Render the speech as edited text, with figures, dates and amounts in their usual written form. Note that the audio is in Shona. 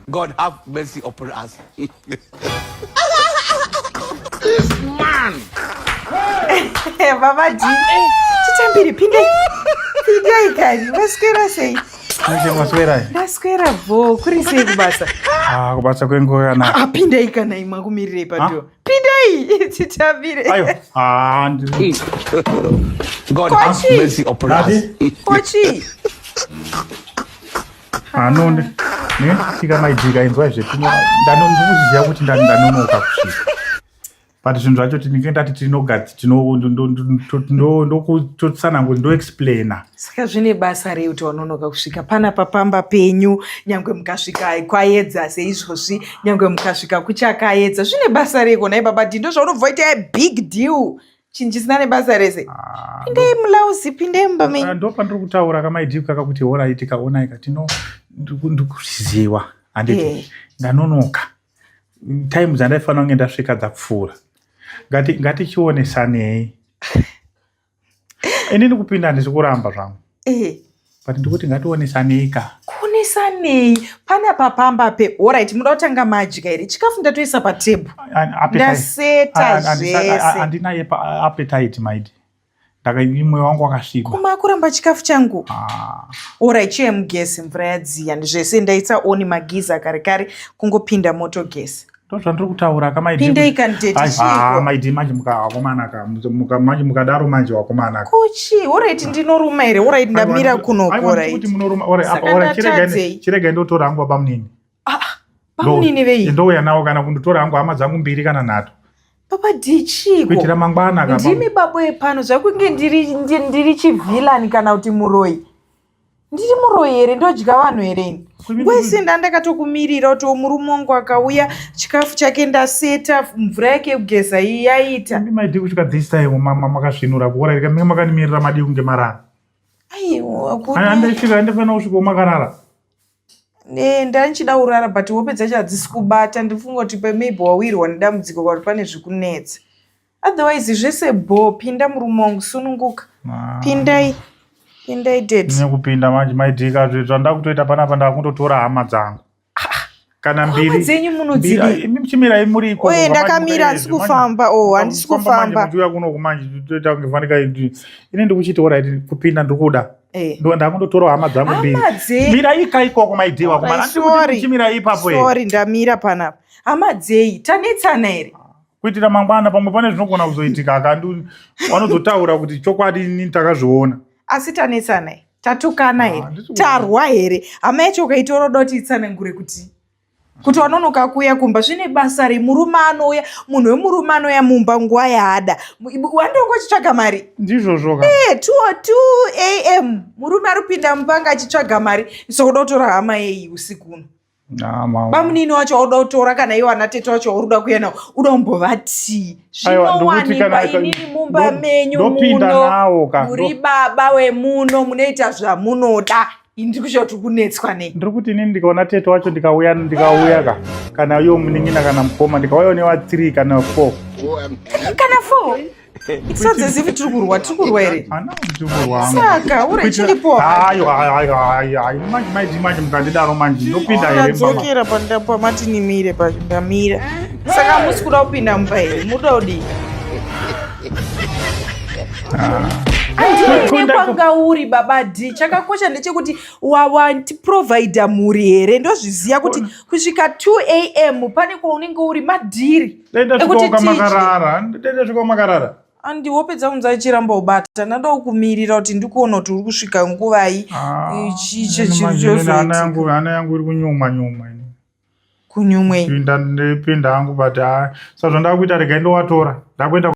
God have mercy upon us. This man. Baba G. Chichambiri pindai kari. Maswera sei. Maswera. Maswera bo kuri sei kubasa. Kubasa kwengo yana. Pindai kana imakumirire padio. Pindai chichambiri. Ayo. God have mercy upon us. Kochi. Anone. Ne tika maijika inzwa zvepino. Ndanondoziya kuti ndanonoka kusvika. But zvinhu zvacho tinenge tinogati ndokutsanangura ndoexplaina. Saka zvine basa rei kuti wanonoka kusvika panapa pamba penyu, nyangwe mukasvika kwaedza seizvozvi, nyangwe mukasvika kuchakaedza, zvine basa rei kona ibaba ndindo zvaunobva ita big deal. Chinhu chisina nebasa rese. Pindei mulauzi, pindei mumba menyu. Ndopa ndiri kutaura kamaidhiku kakakuti horai tikaona ikati ndikuziva handiti ndanonoka. Time dzandaifanira kunge ndasvika dzapfuura. Ngatichionesanei. Ini ndikupinda handisi kuramba zvangu. But ndikuti ngationesanei ka. Kuonesanei? Panapa pamba pe. Alright, muda kutanga madya here. Chikafu ndatoisa patebho. Ndaseta zvese. Handina appetite maidi. Imwe wangu wakasviba. Kuma kuramba chikafu changu. Alright, chiye mugesi mvura yadziya. Ndizvese ndaisa oni magiza kare kungopinda moto gesi. Ndozvandiri kutaura kamaidi. Pindei kandideti chiko. Maidi manje mukawakomanaka. Manje mukadaro manje wakomanaka. Kuchi, alright ndinoruma here. Alright ndamira kunoko. Alright. Kuti munoruma. Alright, chirega ndotora hangu baba munini. Bamunini vei. Ndouya nawo kana kundotora hangu hama dzangu 2 kana 3. Papa dichiko. Kuitira mangwana kapa. Ndimi babo epano zvakunge ndiri chivillani kana kuti muroi. Ndiri muroi here ndodya vanhu here. Kwese ndakatokumirira kuti murume wangu akauya chikafu chake ndaseta mvura yake yekugeza yaita. Maidi kusvika this time makasvinura kuora rika makanimirira madi kunge marara. Aiwa kuti andisvika ndifana kusvika makarara. Ndanchida urara but hope dzacho hadzisi kubata. Ndifunga kuti maybe wawirwa nedambudziko kuti pane zvikunetsa. Otherwise zvese bo pinda murume wangu sununguka. Pindai dead. Nekupinda manje maidhika zvanda kutoita panapa ndakundotora hama dzangu. Kana 2. Hama dzenyu munodzidi. Chimira imuriko. Ndakamira handisi kufamba. Handisi kufamba. Ndiuya kuno kumanje toita kungefanika ine ndikuchiti alright kupinda ndikuda. Ndakundotora hama dzangu 2. Mira ikaiko kumaidhiwa kuma. Andikuti chimira ipapo here. Sorry ndamira panapa. Hama dzei tanetsana here. Kuitira mangwana pamwe pane zvinogona kuzoitika akandu wanozotaura kuti chokwadi ini takazviona. Asi tanetsana here. Tatukana here. Tarwa here. Hama yacho ukaitora doti itsanangure kuti wanonoka kuuya kumba zvine basa remurume anouya, munhu wemurume anouya mumba nguva yaada. Wandongochitsvaga mari. Ndizvozvo ka. 2 AM murume aripinda mubanga achitsvaga mari. Sokuda kutora hama yei usiku uno. Bamunini wacho wauda kutora kana iwo anatete wacho waruda kuuya nawo uda kumbovati. Zvinowanikwa inini mumba menyu muno. Muri baba wemuno munoita zvamunoda. Ndiri kushaura kuti kunetswa nei. Ndiri kuti inini ndikaona tete wacho ndikauya ka. Kana iwo munin'ina kana mukoma ndikauya newa 3 kana 4. Kana 4? It's not as if tiri kurwa here. Saka uri chilipo. Hayi manje mukandidaro manje ndopinda here. Ndadzokera pamati nimire ndamira. Saka musi kuda kupinda mumba here. Muda kudii? Andine kwanga uri baba D. Chakakosha ndechekuti wandiprovidha mhuri here. Ndozviziya kuti kusvika 2 AM pane kwaunenge uri madhiri. Ndenda svika makarara. Andi wopedza kunza chiramba ubata. Ndada kukumirira kuti ndikuona kuti uri kusvika nguvai. Ana yangu iri kunyuma ini. Kunyumwe. Pinda hangu but saka zvandava kuita rega ndowatora. Ndakuenda